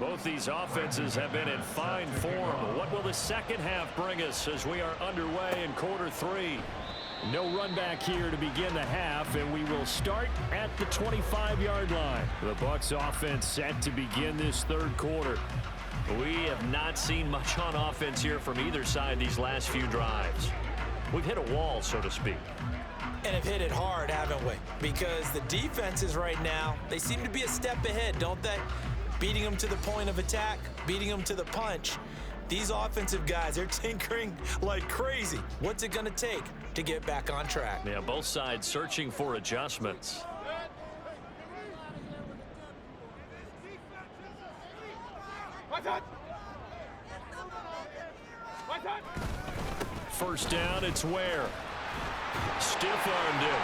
Both these offenses have been in fine form. What will the second half bring us as we are underway in quarter 3? No run back here to begin the half, and we will start at the 25-yard line. The Bucs offense set to begin this third quarter. We have not seen much on offense here from either side these last few drives. We've hit a wall, so to speak. And have hit it hard, haven't we? Because the defenses right now, they seem to be a step ahead, don't they? Beating them to the point of attack, beating them to the punch. These offensive guys, they're tinkering like crazy. What's it going to take to get back on track? Yeah, both sides searching for adjustments. First down, it's Ware. Stiff-armed him.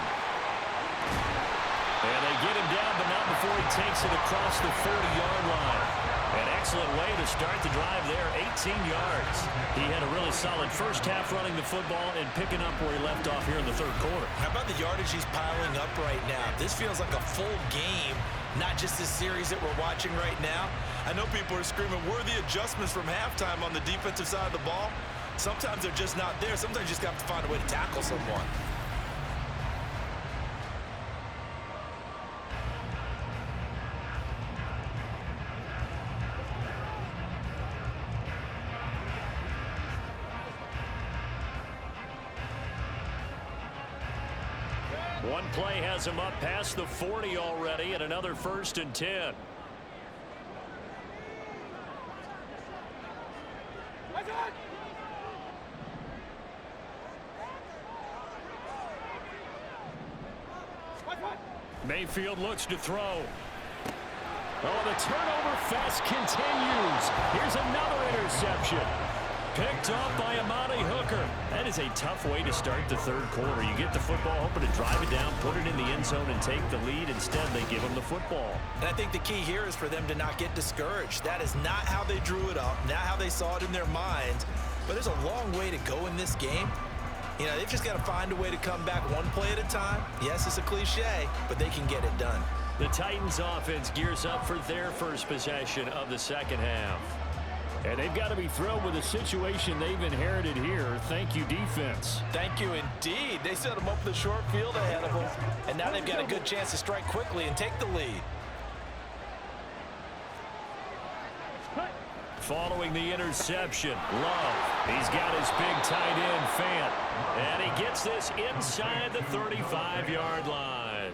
And they get him down, but not before he takes it across the 40-yard line. An excellent way to start the drive there, 18 yards. He had a really solid first half running the football and picking up where he left off here in the third quarter. How about the yardage he's piling up right now? This feels like a full game, not just this series that we're watching right now. I know people are screaming, where are the adjustments from halftime on the defensive side of the ball? Sometimes they're just not there. Sometimes you just have to find a way to tackle someone. One play has him up past the 40 already, and another 1st and 10. Mayfield looks to throw. Oh, the turnover fest continues. Here's another interception. Picked off by Amani Hooker. That is a tough way to start the third quarter. You get the football, hoping to drive it down, put it in the end zone, and take the lead. Instead, they give them the football. And I think the key here is for them to not get discouraged. That is not how they drew it up, not how they saw it in their minds. But there's a long way to go in this game. You know, they've just got to find a way to come back one play at a time. Yes, it's a cliche, but they can get it done. The Titans offense gears up for their first possession of the second half. And they've got to be thrilled with the situation they've inherited here. Thank you, defense. Thank you, indeed. They set them up the short field ahead of them, and now they've got a good chance to strike quickly and take the lead. Following the interception, Love. He's got his big tight end, Fant. And he gets this inside the 35-yard line.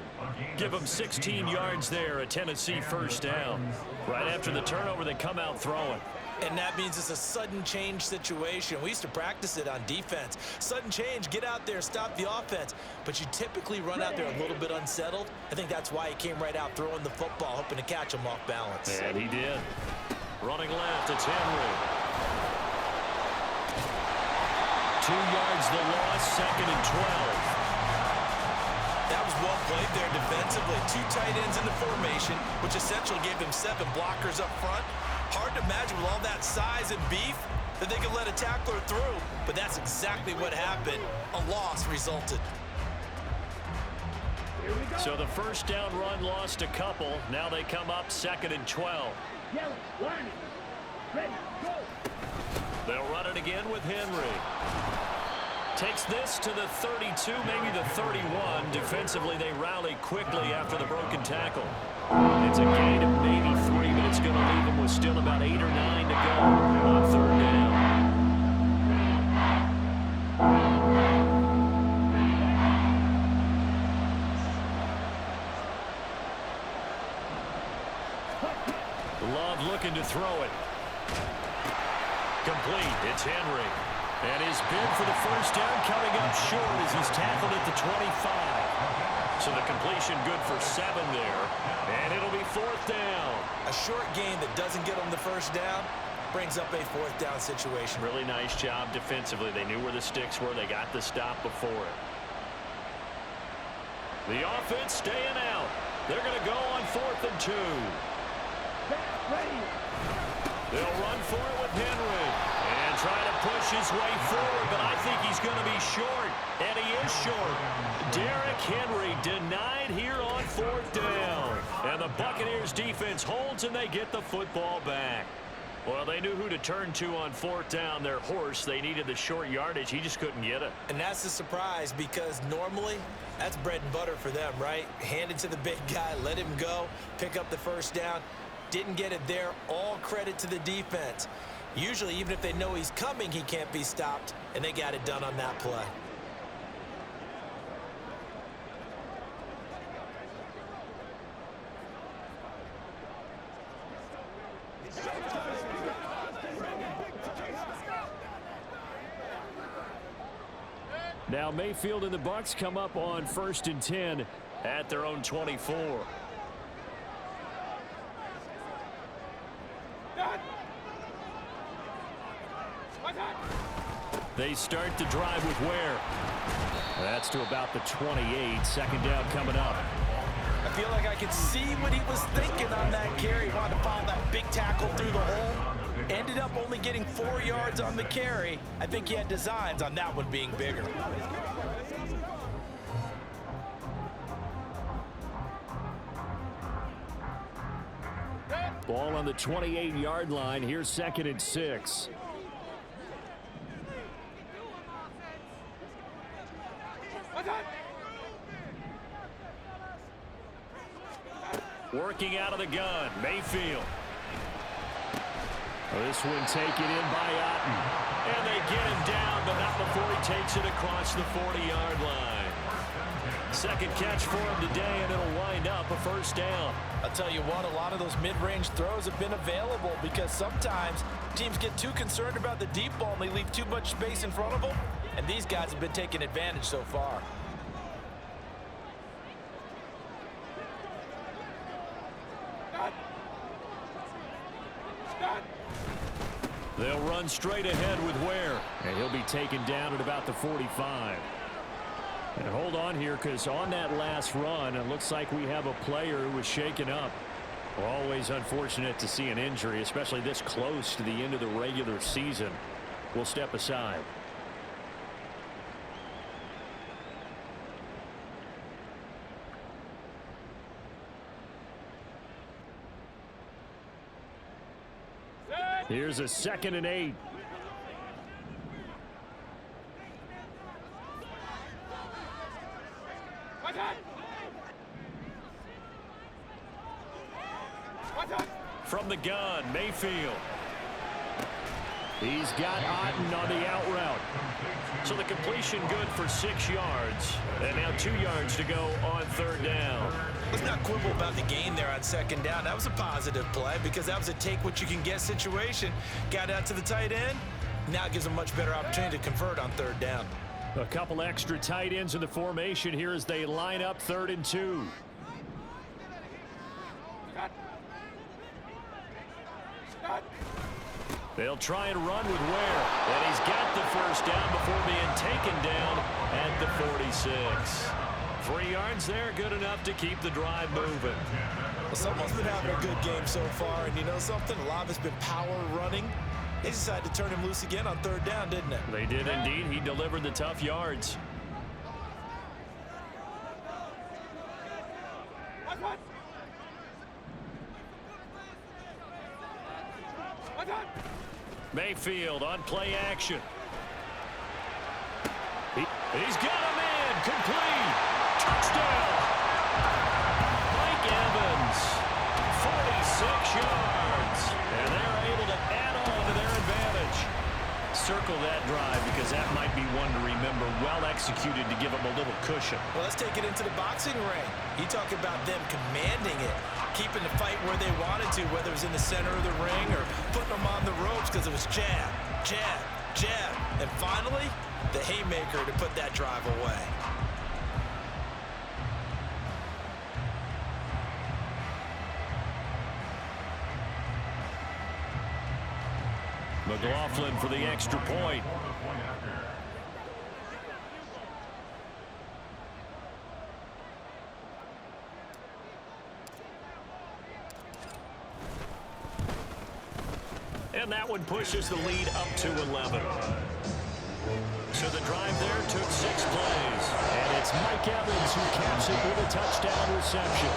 Give him 16 yards there, a Tennessee first down. Right after the turnover, they come out throwing. And that means it's a sudden change situation. We used to practice it on defense. Sudden change, get out there, stop the offense. But you typically run out there a little bit unsettled. I think that's why he came right out throwing the football, hoping to catch him off balance. And he did. Running left, it's Henry. 2 yards the loss, 2nd and 12. That was well played there defensively. 2 tight ends in the formation, which essentially gave them 7 blockers up front. Hard to imagine with all that size and beef that they could let a tackler through, but that's exactly what happened. A loss resulted. So the first down run lost a couple. Now they come up 2nd and 12. They'll run it again with Henry. Takes this to the 32, maybe the 31. Defensively, they rally quickly after the broken tackle. It's a gain of maybe 3, but it's going to leave them with still about 8 or 9 to go on 3rd down. Love looking to throw it. Complete. It's Henry. And his bid for the first down coming up short as he's tackled at the 25. So the completion good for 7 there. And it'll be 4th down. A short gain that doesn't get them the first down brings up a 4th down situation. Really nice job defensively. They knew where the sticks were. They got the stop before it. The offense staying out. They're going to go on 4th and 2. They'll run for it with Henry and try to push his way forward, but I think he's going to be short, and he is short. Derrick Henry denied here on 4th down. And the Buccaneers defense holds, and they get the football back. Well, they knew who to turn to on fourth down. Their horse, they needed the short yardage. He just couldn't get it. And that's a surprise because normally that's bread and butter for them, right? Hand it to the big guy, let him go, pick up the first down. Didn't get it there. All credit to the defense. Usually, even if they know he's coming, he can't be stopped, and they got it done on that play. Now Mayfield and the Bucs come up on 1st and 10 at their own 24. They start the drive with Ware. That's to about the 28. Second down coming up. I feel like I could see what he was thinking on that carry. He wanted to follow that big tackle through the hole. Ended up only getting 4 yards on the carry. I think he had designs on that one being bigger. Ball on the 28-yard line. Here's 2nd and 6. Working out of the gun, Mayfield. This one taken in by Otten. And they get him down, but not before he takes it across the 40-yard line. Second catch for him today, and it'll wind up a first down. I'll tell you what, a lot of those mid-range throws have been available because sometimes teams get too concerned about the deep ball and they leave too much space in front of them. And these guys have been taking advantage so far. They'll run straight ahead with Ware, and he'll be taken down at about the 45. And hold on here, because on that last run, it looks like we have a player who was shaken up. Always unfortunate to see an injury, especially this close to the end of the regular season. We'll step aside. Here's a 2nd and 8. From the gun, Mayfield. He's got Otten on the out route. So the completion good for 6 yards. And now 2 yards to go on 3rd down. Let's not quibble about the gain there on 2nd down. That was a positive play because that was a take-what-you-can-get situation. Got out to the tight end. Now it gives them a much better opportunity to convert on 3rd down. A couple extra tight ends in the formation here as they line up 3rd and 2. They'll try and run with Ware. And he's got the first down before being taken down at the 46. 3 yards there, good enough to keep the drive moving. Well, someone's been having a good game so far, and you know something? A lot of it's been power running. They decided to turn him loose again on 3rd down, didn't they? They did indeed. He delivered the tough yards. Mayfield on play action. He's got him in. Complete. Touchdown. Mike Evans. 46 yards. And they're able to add on to their advantage. Circle that drive because that might be one to remember. Well executed to give them a little cushion. Well, let's take it into the boxing ring. You talk about them commanding it, keeping the fight where they wanted to, whether it was in the center of the ring or putting them on the ropes because it was jab, jab, jab. And finally, the haymaker to put that drive away. McLaughlin for the extra point. And that one pushes the lead up to 11. So the drive there took 6 plays. And it's Mike Evans who caps it with a touchdown reception.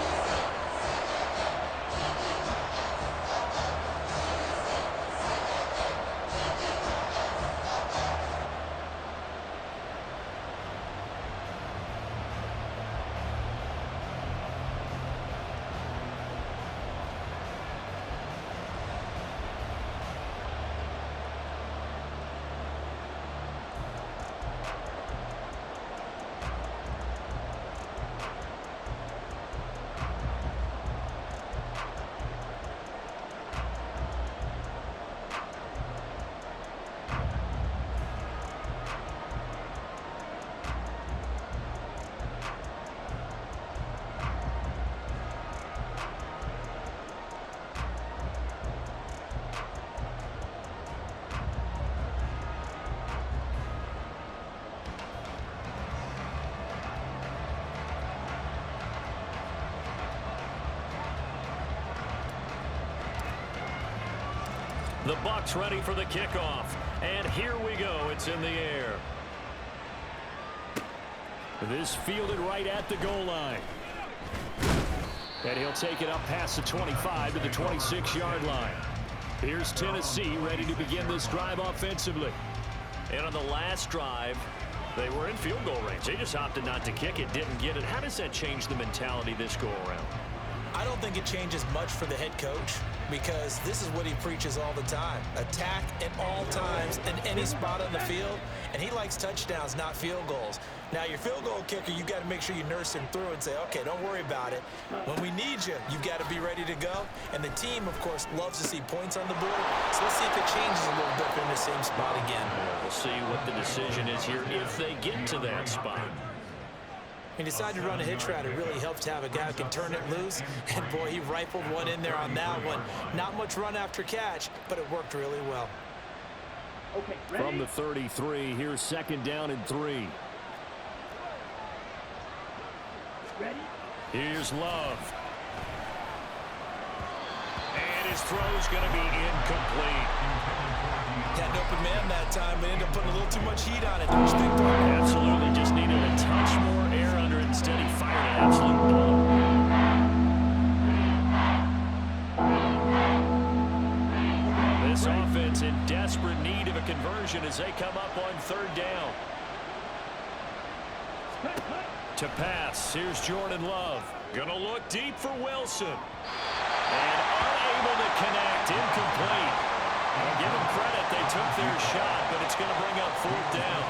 The Bucs ready for the kickoff. And here we go. It's in the air. This fielded right at the goal line. And he'll take it up past the 25 to the 26-yard line. Here's Tennessee ready to begin this drive offensively. And on the last drive, they were in field goal range. They just opted not to kick it, didn't get it. How does that change the mentality this go around? I don't think it changes much for the head coach because this is what he preaches all the time. Attack at all times in any spot on the field, and he likes touchdowns, not field goals. Now, your field goal kicker, you got to make sure you nurse him through and say, okay, don't worry about it. When we need you, you've got to be ready to go. And the team, of course, loves to see points on the board. So let's see if it changes a little bit in the same spot again. We'll see what the decision is here if they get to that spot. He decided to run a hitch route. It really helps to have a guy who can turn it loose. And, boy, he rifled one in there on that one. Not much run after catch, but it worked really well. Okay, from the 33, here's 2nd down and 3. Ready? Here's Love. And his throw's going to be incomplete. Had an open man that time, but ended up putting a little too much heat on it. Don't you think, Brian? Absolutely. Just needed a touch more air under it. Instead, he fired an absolute bomb. This offense in desperate need of a conversion as they come up on 3rd down. To pass, here's Jordan Love. Gonna look deep for Wilson. And unable to connect, incomplete. I'll give them credit, they took their shot, but it's gonna bring up 4th down.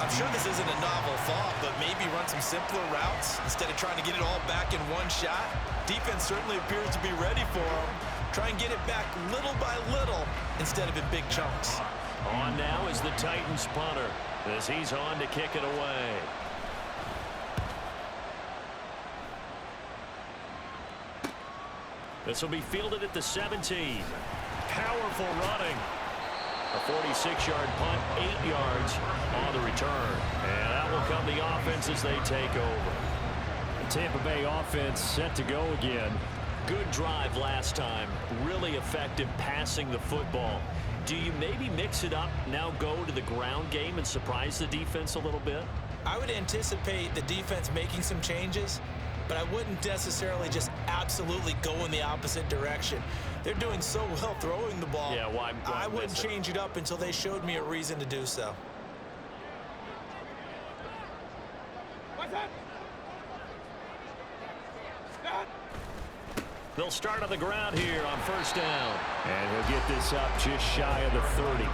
I'm sure this isn't a novel thought, but maybe run some simpler routes instead of trying to get it all back in one shot. Defense certainly appears to be ready for them. Try and get it back little by little instead of in big chunks. On now is the Titans punter as he's on to kick it away. This will be fielded at the 17. Powerful running. A 46-yard punt, 8 yards on the return. And that will come the offense as they take over. The Tampa Bay offense set to go again. Good drive last time. Really effective passing the football. Do you maybe mix it up, now go to the ground game and surprise the defense a little bit? I would anticipate the defense making some changes, but I wouldn't necessarily just absolutely go in the opposite direction. They're doing so well throwing the ball. Yeah, well, I wouldn't change it up until they showed me a reason to do so. What's that? They'll start on the ground here on 1st down. And he'll get this up just shy of the 30.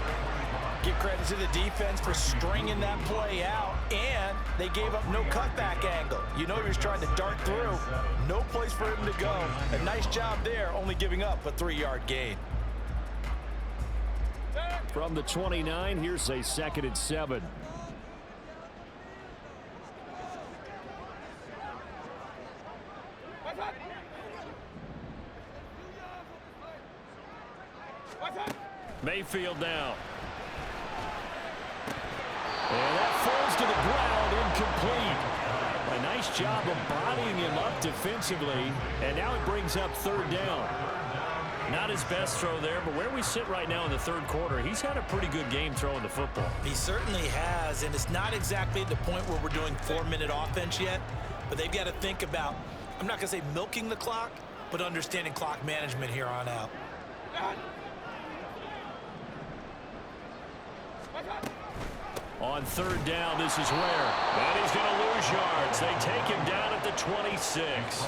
Give credit to the defense for stringing that play out, and they gave up no cutback angle. You know he was trying to dart through. No place for him to go. A nice job there, only giving up a 3-yard gain. From the 29, here's a 2nd and 7. Mayfield now. And that falls to the ground, incomplete. A nice job of bodying him up defensively, and now it brings up 3rd down. Not his best throw there, but where we sit right now in the 3rd quarter, he's had a pretty good game throwing the football. He certainly has, and it's not exactly at the point where we're doing 4-minute offense yet, but they've got to think about, I'm not going to say milking the clock, but understanding clock management here on out. On 3rd down, this is where. And he's going to lose yards. They take him down at the 26.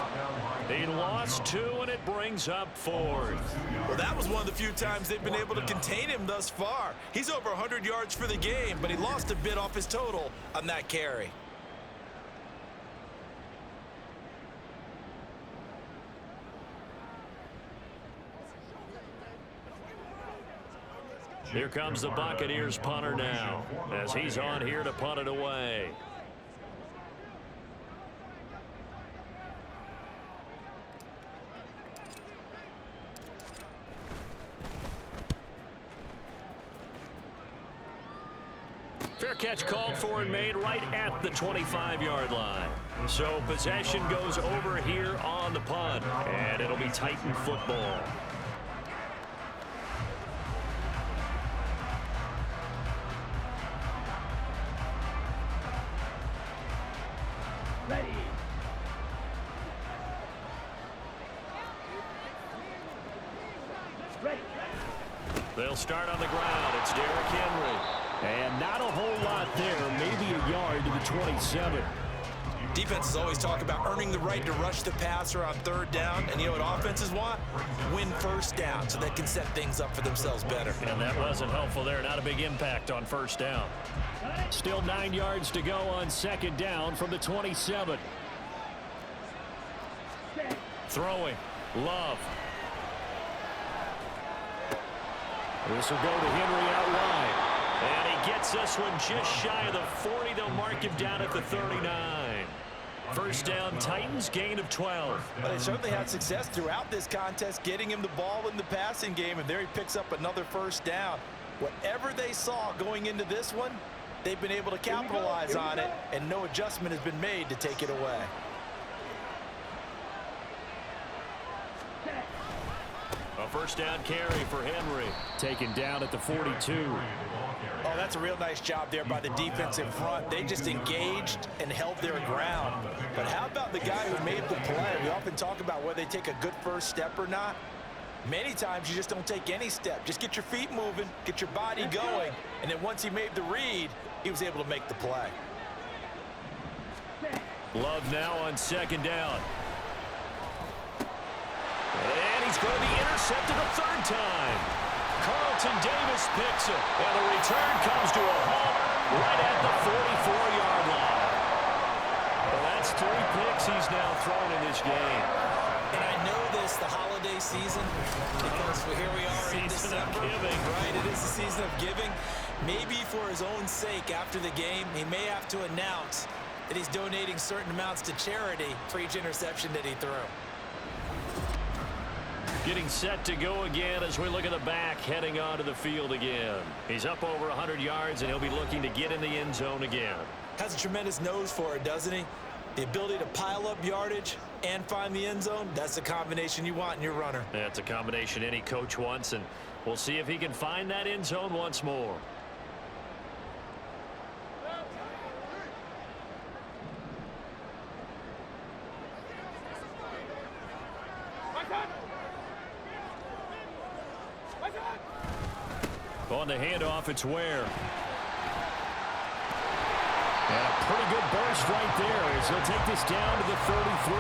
He lost 2, and it brings up 4th. Well, that was one of the few times they've been able to contain him thus far. He's over 100 yards for the game, but he lost a bit off his total on that carry. Here comes the Buccaneers punter now as he's on here to punt it away. Fair catch called for and made right at the 25-yard line. So possession goes over here on the punt, and it'll be Titan football. They'll start on the ground. It's Derrick Henry. And not a whole lot there. Maybe a yard to the 27. Defenses always talk about earning the right to rush the passer on third down. And you know what offenses want? Win first down so they can set things up for themselves better. And that wasn't helpful there. Not a big impact on first down. Still 9 yards to go on second down from the 27. Throwing. Love. This will go to Henry out wide. And he gets this one just shy of the 40. They'll mark him down at the 39. First down, Titans, gain of 12. But they certainly had success throughout this contest, getting him the ball in the passing game, and there he picks up another first down. Whatever they saw going into this one, they've been able to capitalize on it, and no adjustment has been made to take it away. A first down carry for Henry. Taken down at the 42. Oh, that's a real nice job there by the defensive front. They just engaged and held their ground. But how about the guy who made the play? We often talk about whether they take a good first step or not. Many times you just don't take any step. Just get your feet moving, get your body going, and then once he made the read, he was able to make the play. Love now on second down. And he's going to be intercepted a third time. Carlton Davis picks it, and the return comes to a halt right at the 44-yard line. Well, that's 3 picks he's now thrown in this game. And I know this, the holiday season, because here we are in December. Giving. Right, it is the season of giving. Maybe for his own sake after the game, he may have to announce that he's donating certain amounts to charity for each interception that he threw. Getting set to go again as we look at the back heading onto the field again. He's up over 100 yards, and he'll be looking to get in the end zone again. Has a tremendous nose for it, doesn't he? The ability to pile up yardage and find the end zone, that's the combination you want in your runner. That's a combination any coach wants, and we'll see if he can find that end zone once more. On the handoff, it's Ware. And a pretty good burst right there as he'll take this down to the 33.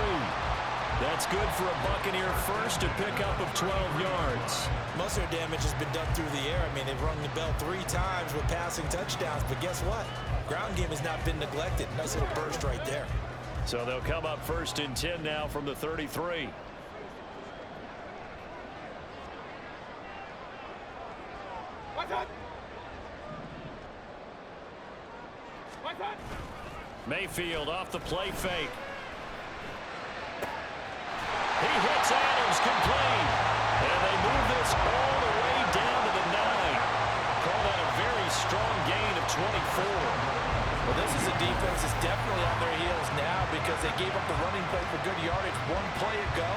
That's good for a Buccaneer first, a pickup of 12 yards. Most of their damage has been done through the air. I mean, they've rung the bell 3 times with passing touchdowns, but guess what? Ground game has not been neglected. Nice little burst right there. So they'll come up first and 10 now from the 33. Mayfield off the play fake. He hits Adams complete. And they move this all the way down to the 9. Call that a very strong gain of 24. Well, this is a defense that's definitely on their heels now because they gave up the running play for good yardage 1 play ago.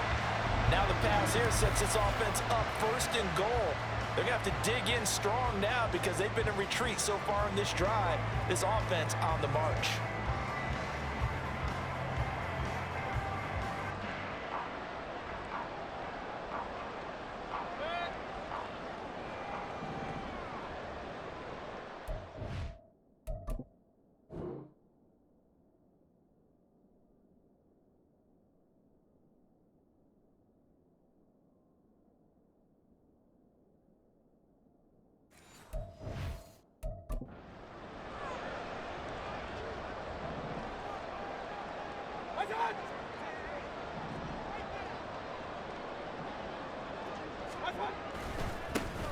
Now the pass here sets this offense up first and goal. They're going to have to dig in strong now because they've been in retreat so far in this drive. This offense on the march.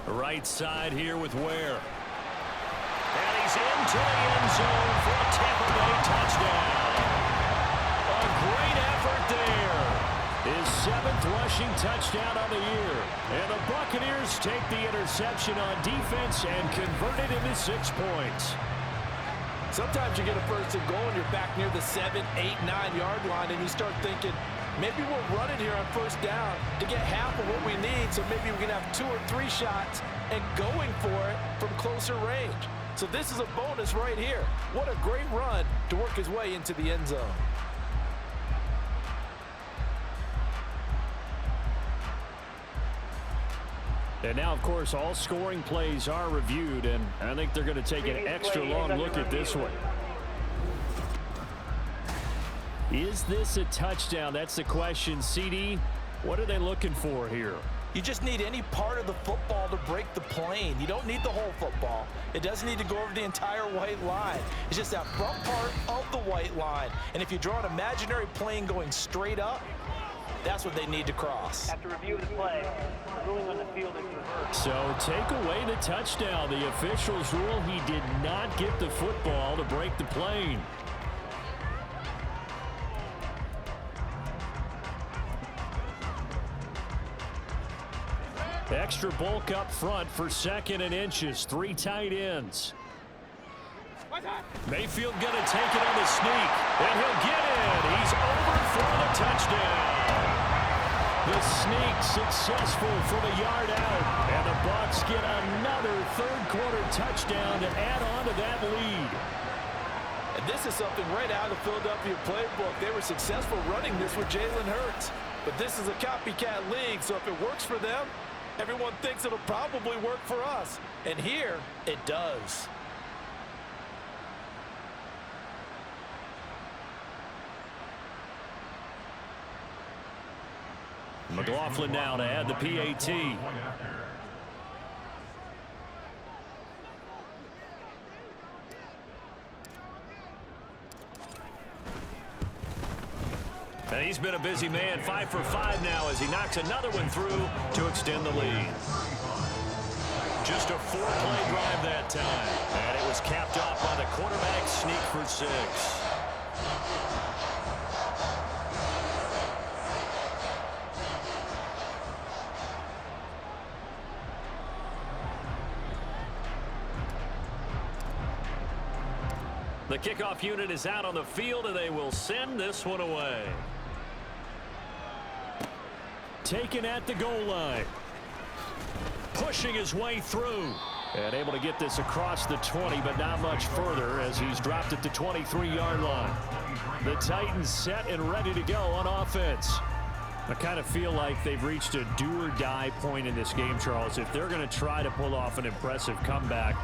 Right side here with Ware. And he's into the end zone for a Tampa Bay touchdown. A great effort there. His 7th rushing touchdown on the year. And the Buccaneers take the interception on defense and convert it into 6 points. Sometimes you get a first and goal and you're back near the 7, 8, 9-yard line and you start thinking, maybe we'll run it here on first down to get half of what we need, so maybe we can have 2 or 3 shots and going for it from closer range. So this is a bonus right here. What a great run to work his way into the end zone. And now, of course, all scoring plays are reviewed, and I think they're going to take an extra long look at this one. Is this a touchdown? That's the question. CD, what are they looking for here? You just need any part of the football to break the plane. You don't need the whole football. It doesn't need to go over the entire white line. It's just that front part of the white line. And if you draw an imaginary plane going straight up, that's what they need to cross. After review of the play, the ruling on the field is reversed. So take away the touchdown. The officials rule he did not get the football to break the plane. Extra bulk up front for 2nd and inches. 3 tight ends. Mayfield going to take it on the sneak, and he'll get it. He's over for the touchdown. The sneak successful from a yard out, and the Bucs get another third-quarter touchdown to add on to that lead. And this is something right out of the Philadelphia playbook. They were successful running this with Jalen Hurts. But this is a copycat league, so if it works for them, everyone thinks it'll probably work for us. And here, it does. McLaughlin now to add the PAT. And he's been a busy man, 5 for 5 now as he knocks another one through to extend the lead. Just a 4-play drive that time. And it was capped off by the quarterback sneak for 6. The kickoff unit is out on the field, and they will send this one away. Taken at the goal line. Pushing his way through. And able to get this across the 20, but not much further as he's dropped at the 23-yard line. The Titans set and ready to go on offense. I kind of feel like they've reached a do-or-die point in this game, Charles. If they're going to try to pull off an impressive comeback,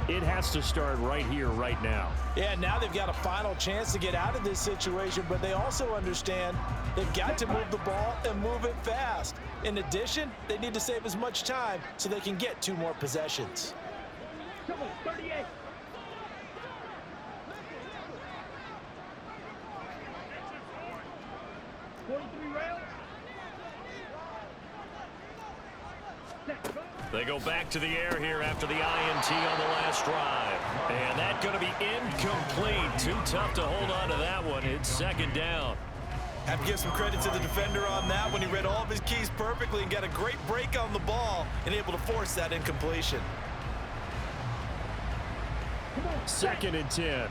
it has to start right here, right now. Yeah, now they've got a final chance to get out of this situation, but they also understand they've got to move the ball and move it fast. In addition, they need to save as much time so they can get 2 more possessions. Come on, 38. They go back to the air here after the INT on the last drive. And that's going to be incomplete. Too tough to hold on to that one. It's 2nd down. Have to give some credit to the defender on that when he read all of his keys perfectly and got a great break on the ball and able to force that incompletion. 2nd and 10.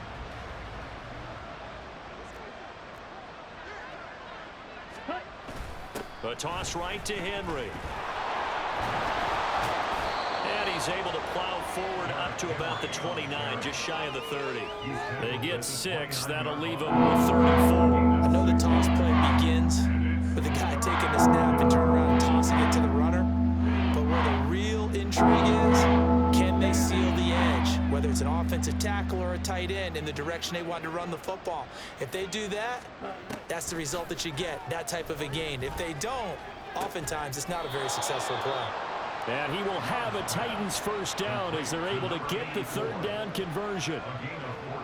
A toss right to Henry. And he's able to plow forward up to about the 29, just shy of the 30. They get 6. That'll leave them with 34. I know the toss play begins with the guy taking the snap and turning around and tossing it to the runner. But where the real intrigue is, can they seal the edge? Whether it's an offensive tackle or a tight end in the direction they want to run the football. If they do that, that's the result that you get, that type of a gain. If they don't, oftentimes it's not a very successful play. And he will have a Titans first down as they're able to get the 3rd down conversion.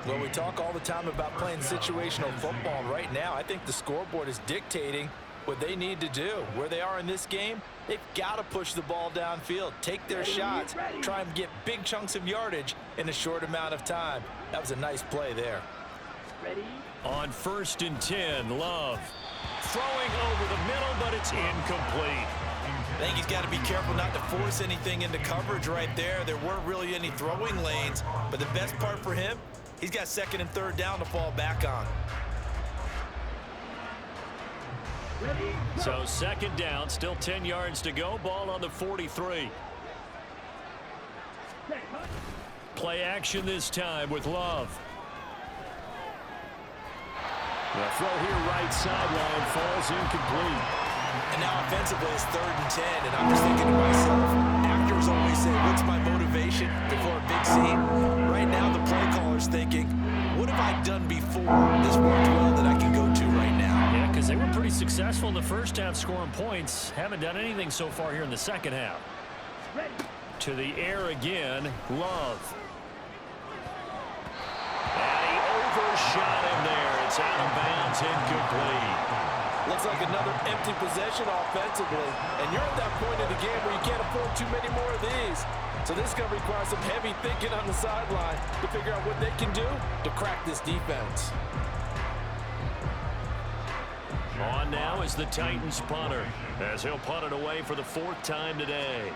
Well, we talk all the time about playing situational football. Right now, I think the scoreboard is dictating what they need to do. Where they are in this game, they've got to push the ball downfield, take their shots, try and get big chunks of yardage in a short amount of time. That was a nice play there. Ready? On 1st and 10, Love. Throwing over the middle, but it's incomplete. I think he's got to be careful not to force anything into coverage right there. There weren't really any throwing lanes, but the best part for him, he's got 2nd and 3rd down to fall back on. So 2nd down, still 10 yards to go. Ball on the 43. Play action this time with Love. The throw here right sideline falls incomplete. And now offensively it's 3rd and 10, and I'm just thinking to myself, actors always say, what's my motivation before a big scene? Right now the play caller's thinking, what have I done before this worked well that I can go to right now? Yeah, because they were pretty successful in the first half scoring points. Haven't done anything so far here in the second half. Ready. To the air again, Love. And he overshot him there. It's out of bounds, incomplete. Looks like another empty possession offensively, and you're at that point in the game where you can't afford too many more of these. So this is going to require some heavy thinking on the sideline to figure out what they can do to crack this defense. On now is the Titans punter, as he'll punt it away for the 4th time today.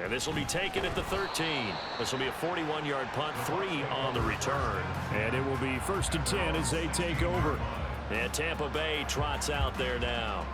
And this will be taken at the 13. This will be a 41-yard punt, 3 on the return. And it will be 1st and 10 as they take over. And Tampa Bay trots out there now.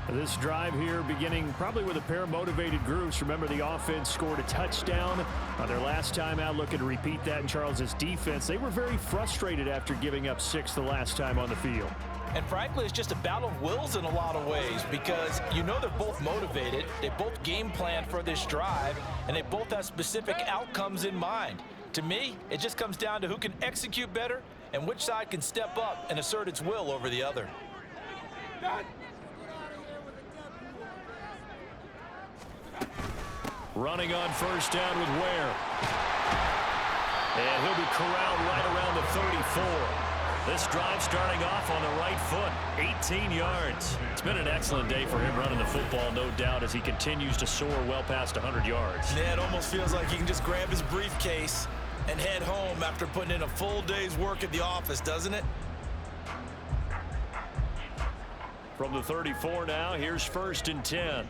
This drive here beginning probably with a pair of motivated groups. Remember, the offense scored a touchdown on their last time out. Looking to repeat that in Charles's defense. They were very frustrated after giving up 6 the last time on the field. And frankly, it's just a battle of wills in a lot of ways, because you know they're both motivated, they both game plan for this drive, and they both have specific outcomes in mind. To me, it just comes down to who can execute better and which side can step up and assert its will over the other. Running on 1st down with Ware. And he'll be corralled right around the 34. This drive starting off on the right foot, 18 yards. It's been an excellent day for him running the football, no doubt, as he continues to soar well past 100 yards. Yeah, it almost feels like he can just grab his briefcase and head home after putting in a full day's work at the office, doesn't it? From the 34 now, here's 1st and 10.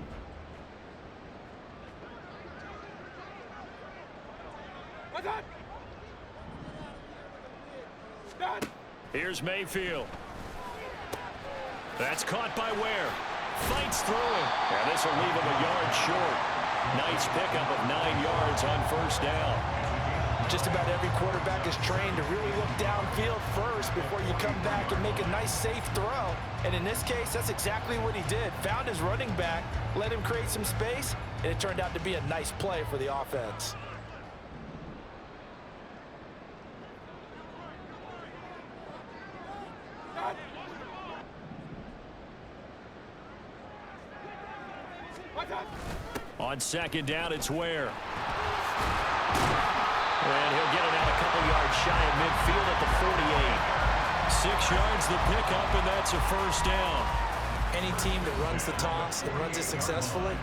Here's Mayfield. That's caught by Ware. Fights through him. And this will leave him a yard short. Nice pickup of 9 yards on 1st down. Just about every quarterback is trained to really look downfield first before you come back and make a nice, safe throw. And in this case, that's exactly what he did. Found his running back, let him create some space, and it turned out to be a nice play for the offense. On 2nd down, it's Ware. And he'll get it out a couple yards shy of midfield at the 48. 6 yards the pickup, and that's a 1st down. Any team that runs the toss and runs it successfully,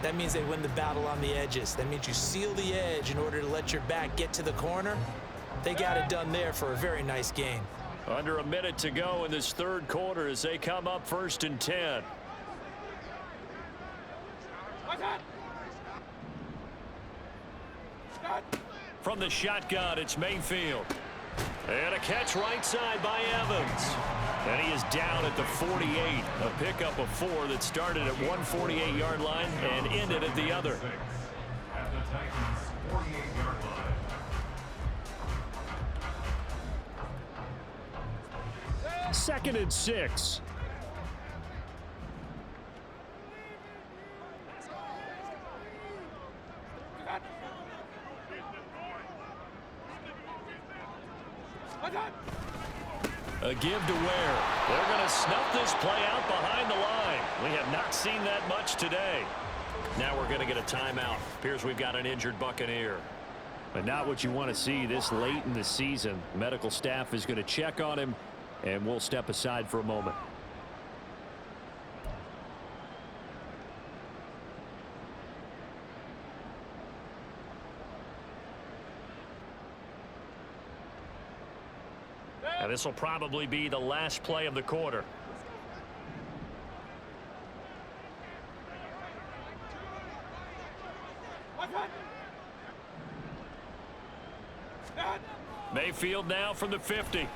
that means they win the battle on the edges. That means you seal the edge in order to let your back get to the corner. They got it done there for a very nice game. Under a minute to go in this 3rd quarter as they come up 1st and 10. From the shotgun, it's Mayfield. And a catch right side by Evans. And he is down at the 48. A pickup of 4 that started at 148-yard line and ended at the other. Second and 6. A give to Ware. They're going to snuff this play out behind the line. We have not seen that much today. Now we're going to get a timeout. Appears we've got an injured Buccaneer. But not what you want to see this late in the season. Medical staff is going to check on him, and we'll step aside for a moment. And this will probably be the last play of the quarter. Mayfield now from the 50.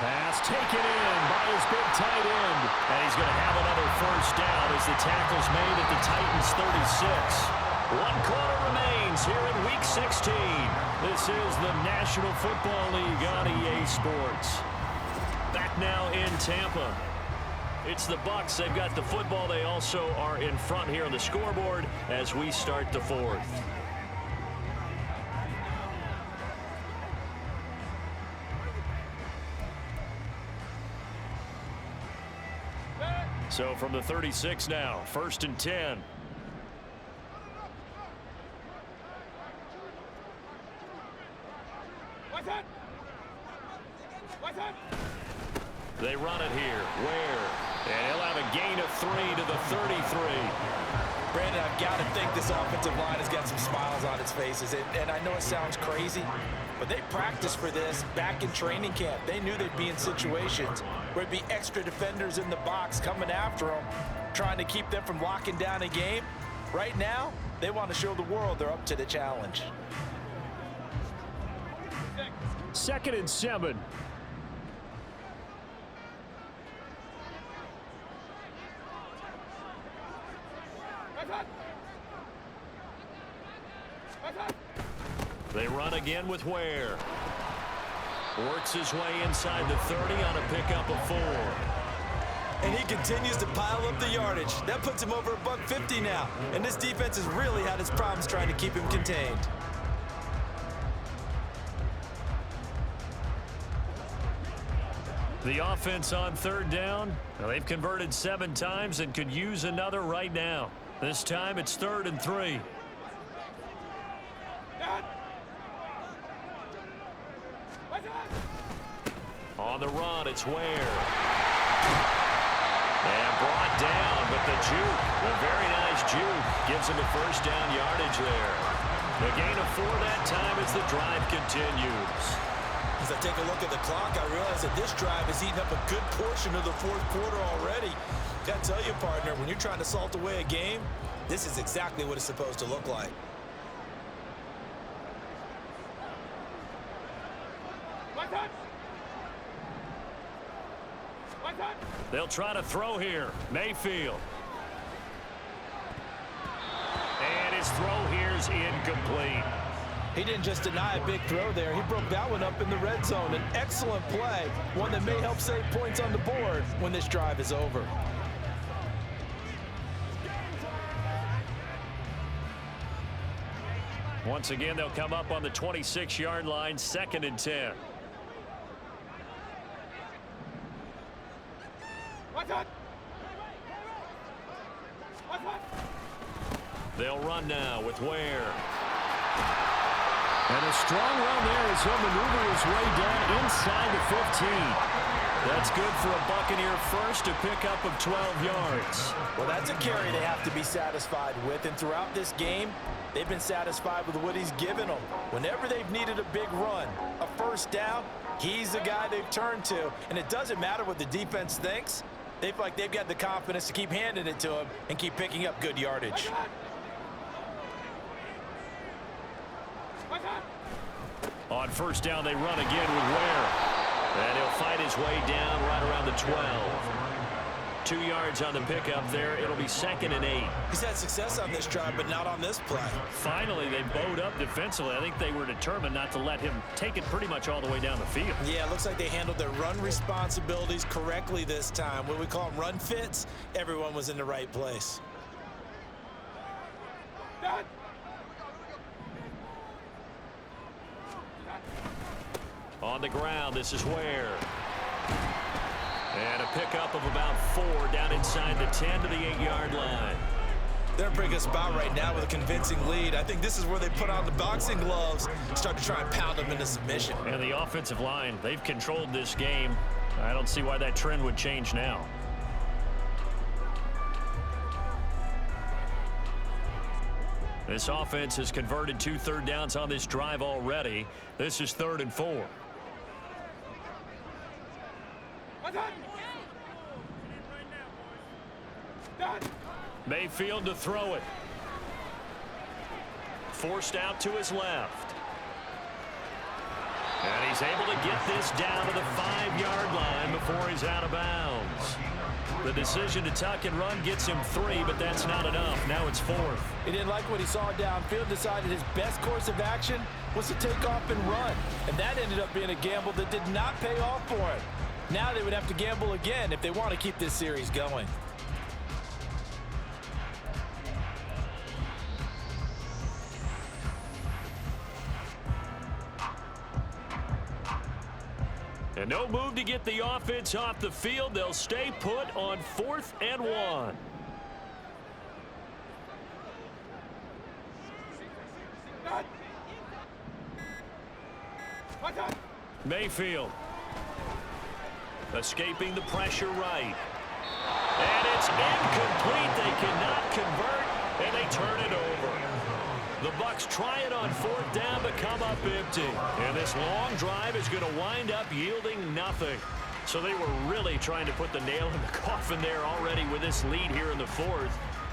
Pass taken in by his big tight end. And he's going to have another 1st down as the tackle's made at the Titans' 36. One quarter remains here in Week 16. This is the National Football League on EA Sports. Back now in Tampa. It's the Bucs. They've got the football. They also are in front here on the scoreboard as we start the fourth. So from the 36 now, 1st and 10. They run it here. Where? And he'll have a gain of 3 to the 33. Brandon, I've got to think this offensive line has got some smiles on its faces. And I know it sounds crazy, but they practiced for this back in training camp. They knew they'd be in situations where it'd be extra defenders in the box coming after them, trying to keep them from locking down a game. Right now, they want to show the world they're up to the challenge. 2nd and 7. They run again with Ware. Works his way inside the 30 on a pickup of 4. And he continues to pile up the yardage. That puts him over $150 now. And this defense has really had its problems trying to keep him contained. The offense on 3rd down. Now they've converted 7 times and could use another right now. This time it's 3rd and 3. On the run, it's Ware. And brought down, but the juke, a very nice juke, gives him a 1st down yardage there. The gain of 4 that time as the drive continues. As I take a look at the clock, I realize that this drive has eaten up a good portion of the 4th quarter already. Got to tell you, partner, when you're trying to salt away a game, this is exactly what it's supposed to look like. They'll try to throw here. Mayfield. And his throw here's incomplete. He didn't just deny a big throw there. He broke that one up in the red zone. An excellent play, one that may help save points on the board when this drive is over. Once again, they'll come up on the 26-yard line, 2nd and 10. They'll run now with Ware. And a strong run there as he'll maneuver his way down inside the 15. That's good for a Buccaneer first, to pick up of 12 yards. Well, that's a carry they have to be satisfied with. And throughout this game, they've been satisfied with what he's given them. Whenever they've needed a big run, a 1st down, he's the guy they've turned to. And it doesn't matter what the defense thinks. They feel like they've got the confidence to keep handing it to him and keep picking up good yardage. On 1st down, they run again with Ware. And he'll fight his way down right around the 12. 2 yards on the pickup there. It'll be 2nd and 8. He's had success on this drive, but not on this play. Finally, they bowed up defensively. I think they were determined not to let him take it pretty much all the way down the field. Yeah, it looks like they handled their run responsibilities correctly this time. What we call them run fits, everyone was in the right place. On the ground, this is Ware. And a pickup of about 4 down inside the 10 to the 8-yard line. They're in a pretty good spot right now with a convincing lead. I think this is where they put on the boxing gloves, start to try and pound them into submission. And the offensive line, they've controlled this game. I don't see why that trend would change now. This offense has converted 2 third downs on this drive already. This is 3rd and 4. Mayfield to throw it. Forced out to his left. And he's able to get this down to the 5-yard line before he's out of bounds. The decision to tuck and run gets him 3, but that's not enough. Now it's 4th. He didn't like what he saw downfield, decided his best course of action was to take off and run. And that ended up being a gamble that did not pay off for him. Now they would have to gamble again if they want to keep this series going. And no move to get the offense off the field. They'll stay put on 4th and 1. Mayfield. Escaping the pressure right. And it's incomplete. They cannot convert, and they turn it over. The Bucs try it on 4th down, but come up empty. And this long drive is going to wind up yielding nothing. So they were really trying to put the nail in the coffin there already with this lead here in the 4th,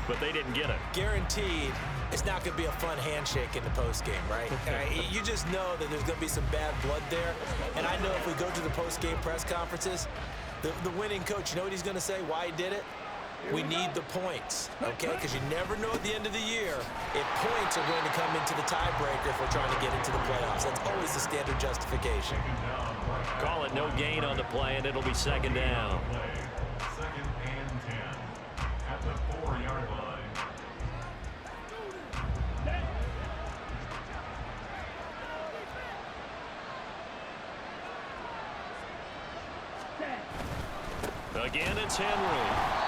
but they didn't get it. Guaranteed it's not going to be a fun handshake in the postgame, right? You just know that there's going to be some bad blood there. And I know if we go to the postgame press conferences, the winning coach, you know what he's going to say, why he did it? We need the points, okay? Because you never know at the end of the year if points are going to come into the tiebreaker if we're trying to get into the playoffs. That's always the standard justification. Call it no gain on the play, and it'll be 2nd down. 2nd and 10 at the 4-yard line. Again, it's Henry.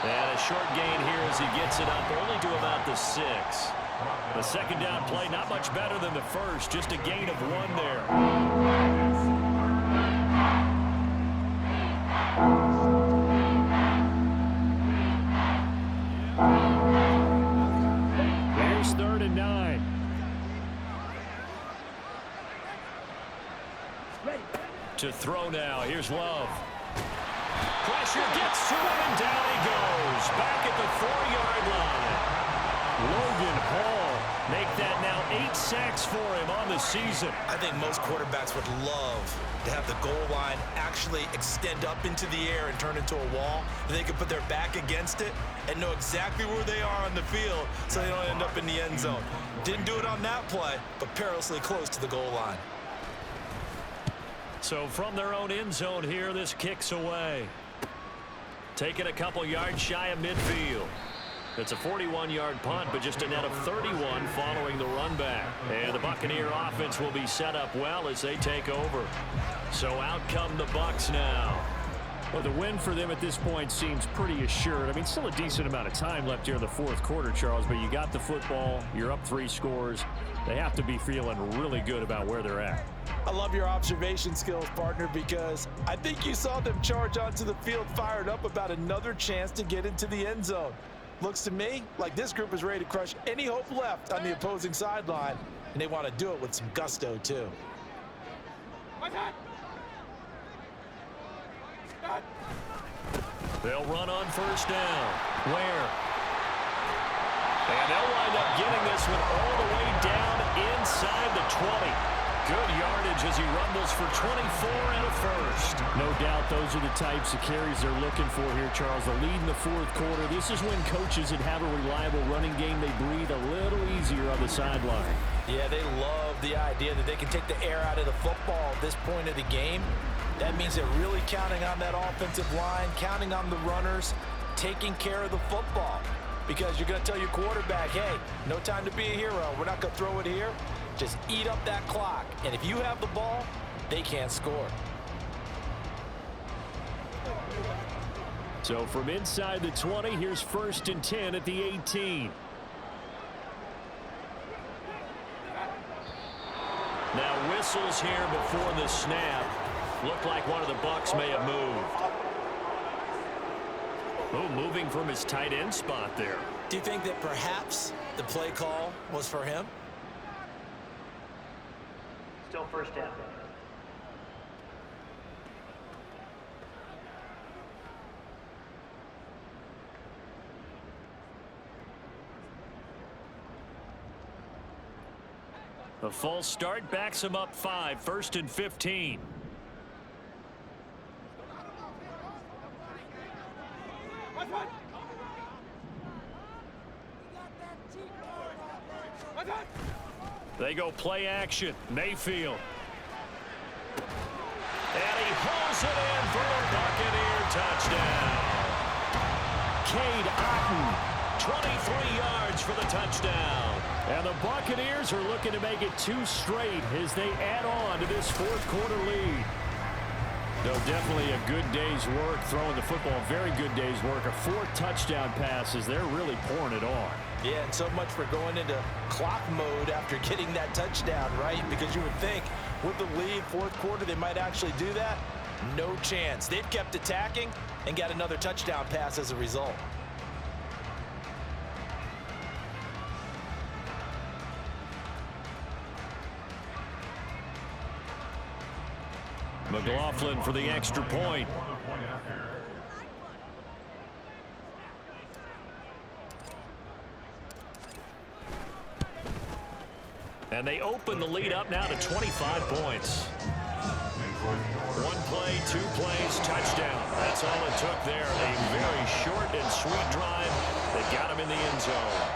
And a short gain here as he gets it up only to about the 6. The 2nd down play not much better than the first, just a gain of 1 there. Here's 3rd and 9. To throw now, here's Love. Pressure gets to him, and down he goes. Back at the 4-yard line. Logan Hall make that now 8 sacks for him on the season. I think most quarterbacks would love to have the goal line actually extend up into the air and turn into a wall. And they can put their back against it and know exactly where they are on the field so they don't end up in the end zone. Didn't do it on that play, but perilously close to the goal line. So from their own end zone here, this kicks away. Taking a couple yards shy of midfield. It's a 41-yard punt, but just a net of 31 following the run back. And the Buccaneer offense will be set up well as they take over. So out come the Bucs now. Well, the win for them at this point seems pretty assured. I mean, still a decent amount of time left here in the 4th quarter, Charles, but you got the football. You're up 3 scores. They have to be feeling really good about where they're at. I love your observation skills, partner, because I think you saw them charge onto the field fired up about another chance to get into the end zone. Looks to me like this group is ready to crush any hope left on the opposing sideline, and they want to do it with some gusto, too. They'll run on 1st down. Where? And they'll wind up getting this one all the way down inside the 20. Good yardage as he rumbles for 24 and a 1st. No doubt those are the types of carries they're looking for here, Charles. The lead in the 4th quarter. This is when coaches that have a reliable running game, they breathe a little easier on the sideline. Yeah, they love the idea that they can take the air out of the football at this point of the game. That means they're really counting on that offensive line, counting on the runners, taking care of the football. Because you're going to tell your quarterback, hey, no time to be a hero. We're not going to throw it here. Just eat up that clock. And if you have the ball, they can't score. So from inside the 20, here's 1st and 10 at the 18. Now whistles here before the snap. Looked like one of the Bucs may have moved. Oh, moving from his tight end spot there. Do you think that perhaps the play call was for him? Still 1st down. A false start backs him up 5, 1st and 15. They go play action. Mayfield. And he hauls it in for a Buccaneer touchdown. Cade Otton, 23 yards for the touchdown. And the Buccaneers are looking to make it 2 straight as they add on to this fourth quarter lead. No, definitely a good day's work throwing the football. Very good day's work. A 4th touchdown passes. They're really pouring it on. Yeah, and so much for going into clock mode after getting that touchdown, right? Because you would think with the lead, fourth quarter, they might actually do that. No chance. They've kept attacking and got another touchdown pass as a result. McLaughlin for the extra point. And they open the lead up now to 25 points. 1 play, 2 plays, touchdown. That's all it took there. A very short and sweet drive that got him in the end zone.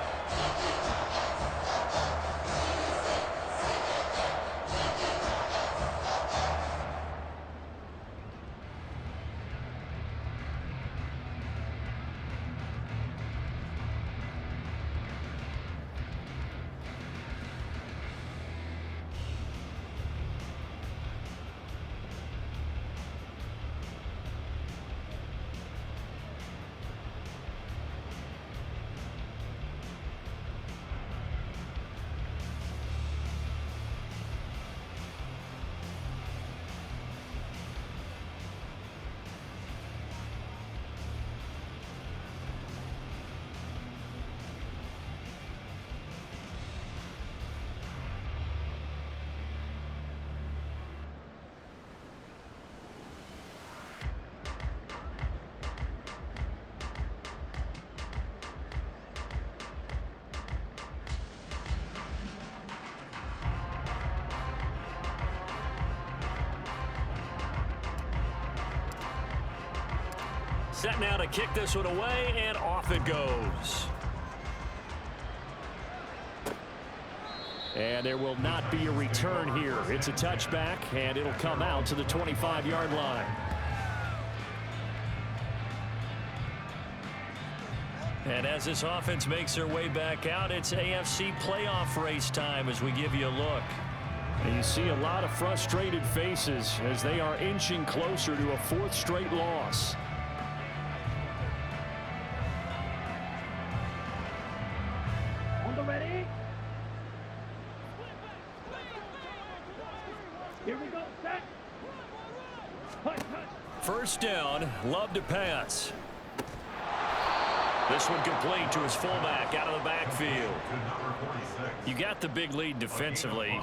Set now to kick this one away, and off it goes. And there will not be a return here. It's a touchback, and it'll come out to the 25-yard line. And as this offense makes their way back out, it's AFC playoff race time as we give you a look. And you see a lot of frustrated faces as they are inching closer to a 4th straight loss. Ready? Here we go, set. First down, Love to pass. This one complete to his fullback out of the backfield. You got the big lead defensively.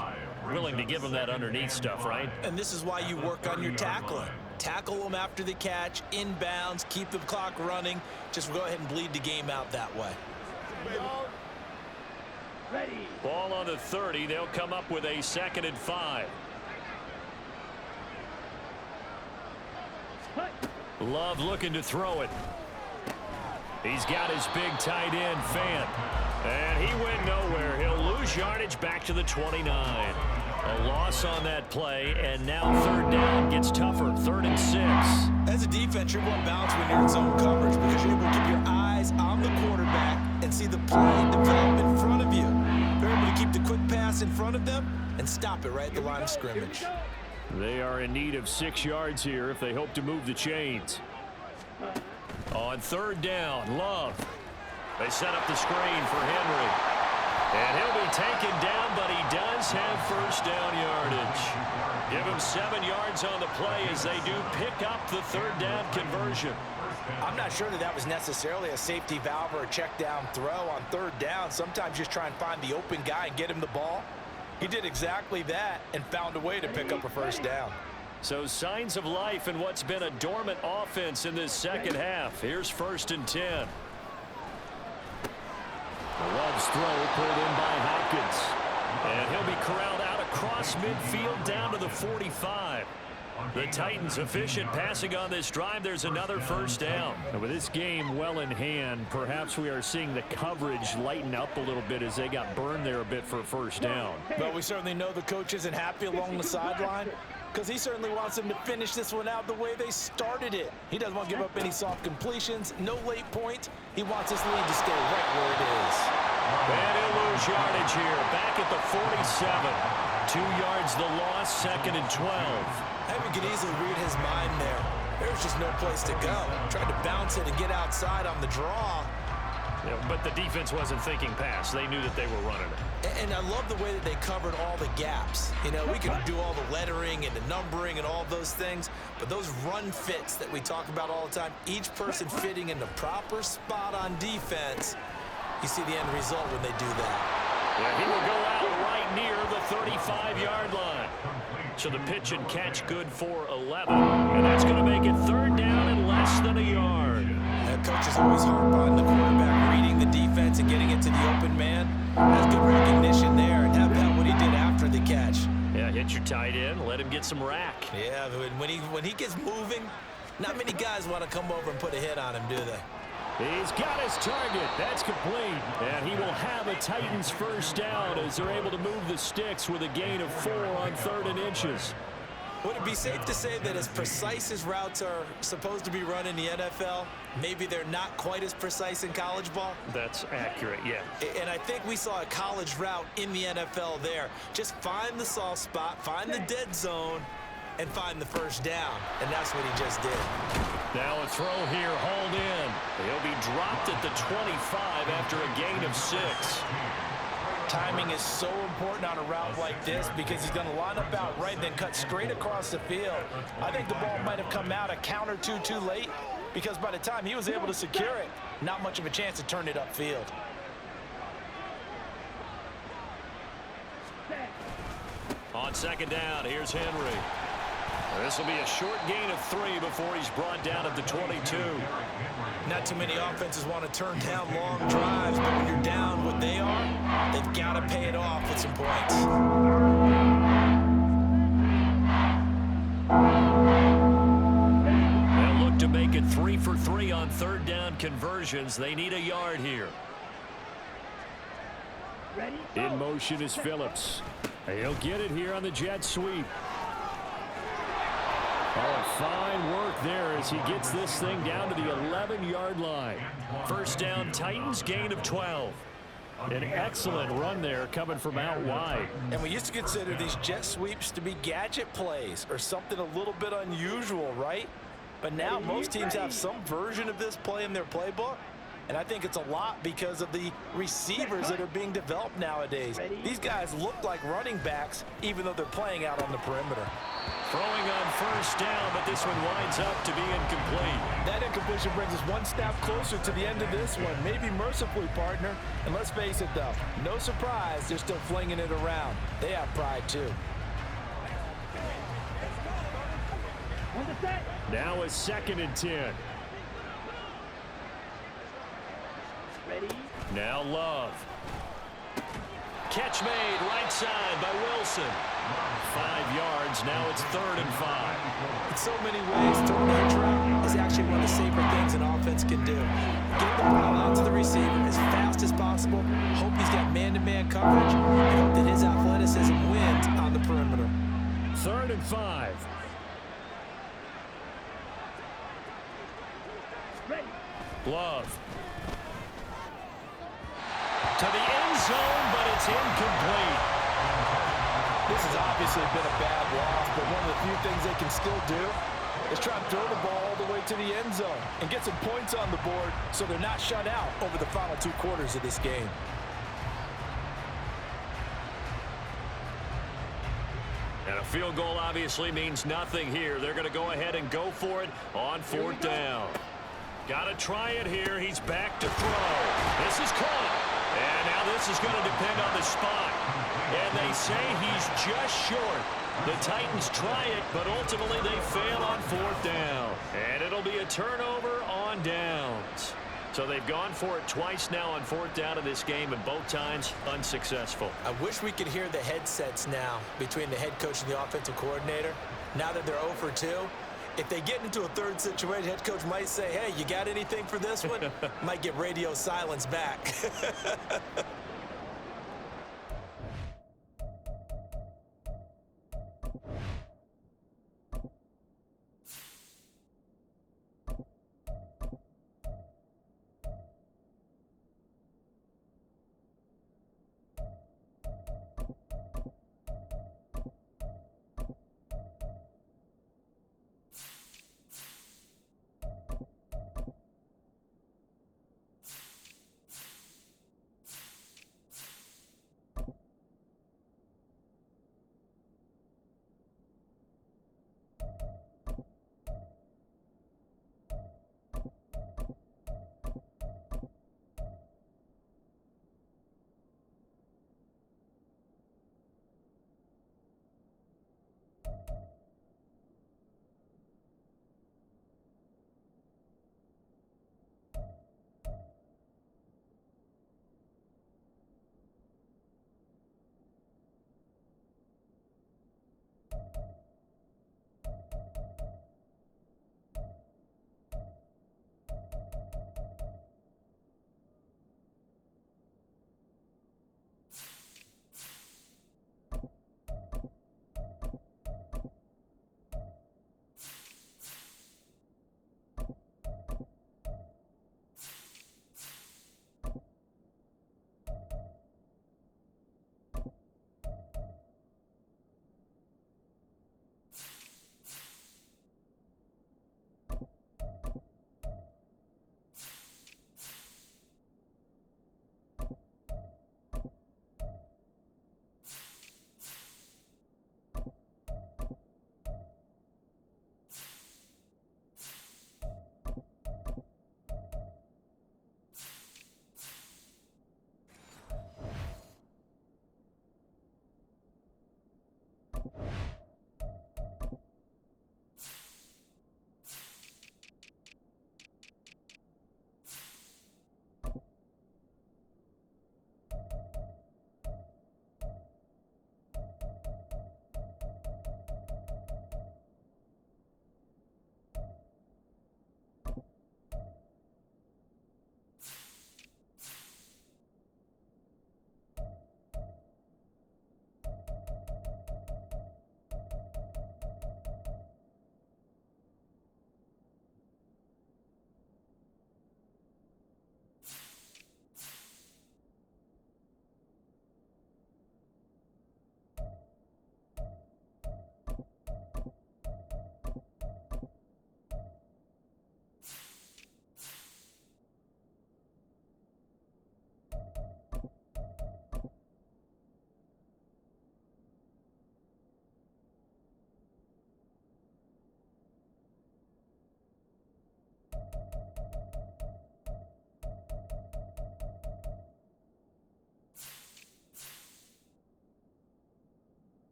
Willing to give him that underneath stuff, right? And this is why you work on your tackling. Tackle them after the catch, inbounds, keep the clock running. Just go ahead and bleed the game out that way. Ready. Ball on the 30. They'll come up with a 2nd and 5. Love looking to throw it. He's got his big tight end, Fant. And he went nowhere. He'll lose yardage back to the 29. A loss on that play, and now 3rd down gets tougher. 3rd and 6. As a defense, you're more balanced when you're in zone coverage because you're able to keep your eyes on the quarterback and see the play develop in front of you. You're able to keep the quick pass in front of them and stop it right at the line of scrimmage. They are in need of 6 yards here if they hope to move the chains. On 3rd down, Love. They set up the screen for Henry. And he'll be taken down, but he does have 1st down yardage. Give him 7 yards on the play as they do pick up the 3rd down conversion. I'm not sure that was necessarily a safety valve or a check down throw on 3rd down. Sometimes just try and find the open guy and get him the ball. He did exactly that and found a way to pick up a 1st down. So signs of life in what's been a dormant offense in this 2nd half. Here's 1st and 10. Love's throw pulled in by Hopkins. And he'll be corralled out across midfield down to the 45. The Titans efficient passing on this drive. There's another first down. And with this game well in hand, perhaps we are seeing the coverage lighten up a little bit as they got burned there a bit for a first down. But we certainly know the coach isn't happy along the sideline because he certainly wants them to finish this one out the way they started it. He doesn't want to give up any soft completions, no late points. He wants this lead to stay right where it is. And he'll lose yardage here. Back at the 47. 2 yards the loss, 2nd and 12. We could easily read his mind there. There's just no place to go. Tried to bounce it and get outside on the draw. Yeah, but the defense wasn't thinking pass. They knew that they were running it. And I love the way that they covered all the gaps. You know, we can do all the lettering and the numbering and all those things, but those run fits that we talk about all the time, each person fitting in the proper spot on defense, you see the end result when they do that. Yeah, he will go out right near the 35-yard line. So the pitch and catch good for 11. And that's going to make it 3rd down and less than a yard. That coach is always harp on the quarterback, reading the defense and getting it to the open man. Has good recognition there. And how about what he did after the catch? Yeah, hit your tight end, let him get some rack. Yeah, when he gets moving, not many guys want to come over and put a hit on him, do they? He's got his target. That's complete. And he will have a Titans first down as they're able to move the sticks with a gain of 4 on 3rd and inches. Would it be safe to say that as precise as routes are supposed to be run in the NFL, maybe they're not quite as precise in college ball? That's accurate, yeah. And I think we saw a college route in the NFL there. Just find the soft spot, find the dead zone, and find the first down. And that's what he just did. Now a throw here, hauled in. He'll be dropped at the 25 after a gain of 6. Timing is so important on a route like this because he's going to line up out right, then cut straight across the field. I think the ball might have come out a count or two too late because by the time he was able to secure it, not much of a chance to turn it upfield. On 2nd down, here's Henry. This will be a short gain of 3 before he's brought down at the 22. Not too many offenses want to turn down long drives, but when you're down what they are, they've got to pay it off with some points. They'll look to make it 3 for 3 on 3rd down conversions. They need a yard here. In motion is Phillips. He'll get it here on the jet sweep. Oh, fine work there as he gets this thing down to the 11-yard line. First down, Titans, gain of 12. An excellent run there coming from out wide. And we used to consider these jet sweeps to be gadget plays or something a little bit unusual, right? But now most teams have some version of this play in their playbook. And I think it's a lot because of the receivers that are being developed nowadays. These guys look like running backs even though they're playing out on the perimeter. Throwing on first down, but this one winds up to be incomplete. That incompletion brings us one step closer to the end of this one. Maybe mercifully, partner. And let's face it, though, no surprise, they're still flinging it around. They have pride, too. Now a 2nd and 10. Now Love. Catch made right side by Wilson. 5 yards. Now it's 3rd and 5. In so many ways, throwing a hitch route is actually one of the safer things an offense can do. Get the ball out to the receiver as fast as possible. Hope he's got man-to-man coverage. And hope that his athleticism wins on the perimeter. 3rd and 5. Love. To the end zone, but it's incomplete. This has obviously been a bad loss, but one of the few things they can still do is try to throw the ball all the way to the end zone and get some points on the board so they're not shut out over the final 2 quarters of this game. And a field goal obviously means nothing here. They're going to go ahead and go for it on 4th down. Got to try it here. He's back to throw. This is caught. And now this is going to depend on the spot. And they say he's just short. The Titans try it, but ultimately they fail on 4th down. And it'll be a turnover on downs. So they've gone for it twice now on 4th down in this game, and both times unsuccessful. I wish we could hear the headsets now between the head coach and the offensive coordinator. now that they're 0 for 2, if they get into a third situation, head coach might say, hey, you got anything for this one? Might get radio silence back.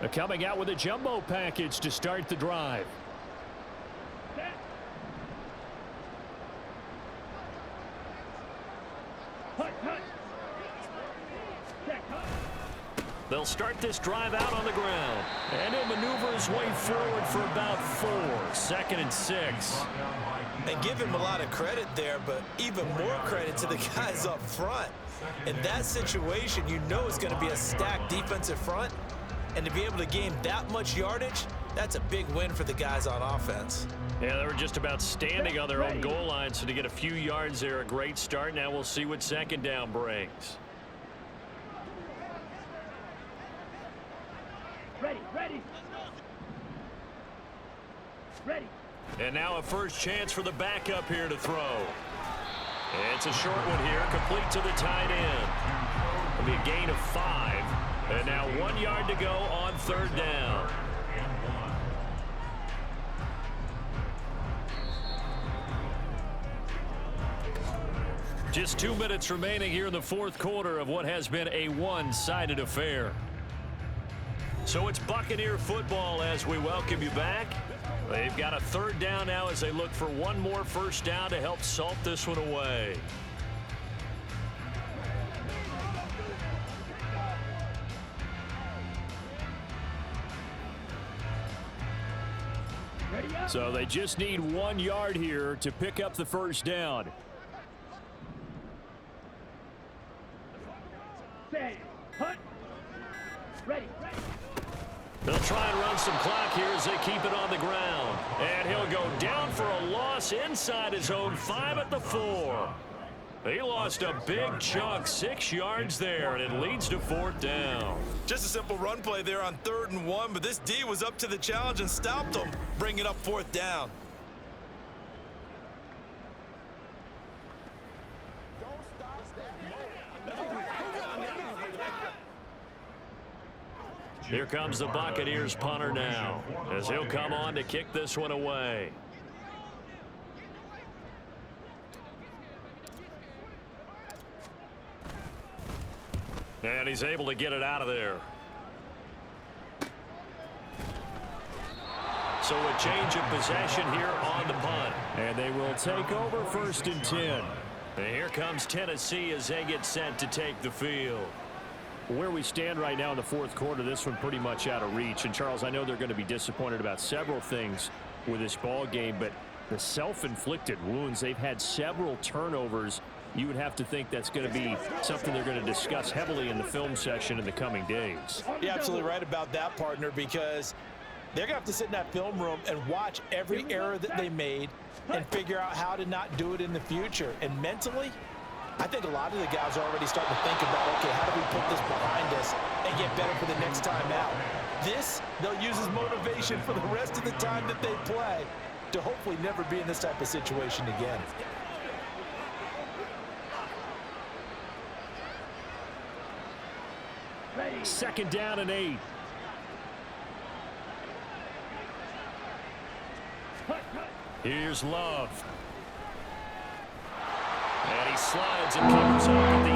Coming out with a jumbo package to start the drive. Set. Hut, hut. Check, hut. They'll start this drive out on the ground. And he'll maneuver his way forward for about 4. 2nd and 6. And give him a lot of credit there, but even more credit to the guys up front. In that situation, you know it's going to be a stacked defensive front. And to be able to gain that much yardage, that's a big win for the guys on offense. Yeah, they were just about standing on their own goal line, so to get a few yards there, a great start. Now we'll see what 2nd down brings. Ready, ready. Ready. And now a first chance for the backup here to throw. It's a short one here, complete to the tight end. It'll be a gain of 5. And now 1 yard to go on 3rd down. Just 2 minutes remaining here in the 4th quarter of what has been a one-sided affair. So it's Buccaneer football as we welcome you back. They've got a 3rd down now as they look for one more first down to help salt this one away. Ready up. So they just need 1 yard here to pick up the first down. Say, hut. Ready, ready. They'll try and run some clock here as they keep it on the ground. And he'll go down for a loss inside his own 5 at the 4. He lost a big chunk, 6 yards there, and it leads to 4th down. Just a simple run play there on 3rd and 1, but this D was up to the challenge and stopped them, bringing up 4th down. Here comes the Buccaneers punter now, as he'll come on to kick this one away. And he's able to get it out of there. So a change of possession here on the punt. And they will take over 1st and 10. And here comes Tennessee as they get set to take the field. Where we stand right now in the 4th quarter, this one pretty much out of reach. And, Charles, I know they're going to be disappointed about several things with this ball game, but the self-inflicted wounds, they've had several turnovers. You would have to think that's going to be something they're going to discuss heavily in the film section in the coming days. You're absolutely right about that, partner, because they're going to have to sit in that film room and watch every error that they made and figure out how to not do it in the future. And mentally, I think a lot of the guys are already starting to think about, okay, how do we put this behind us and get better for the next time out? This, they'll use as motivation for the rest of the time that they play to hopefully never be in this type of situation again. Ready. 2nd down and 8. Hut, hut. Here's Love. And he slides and covers up at the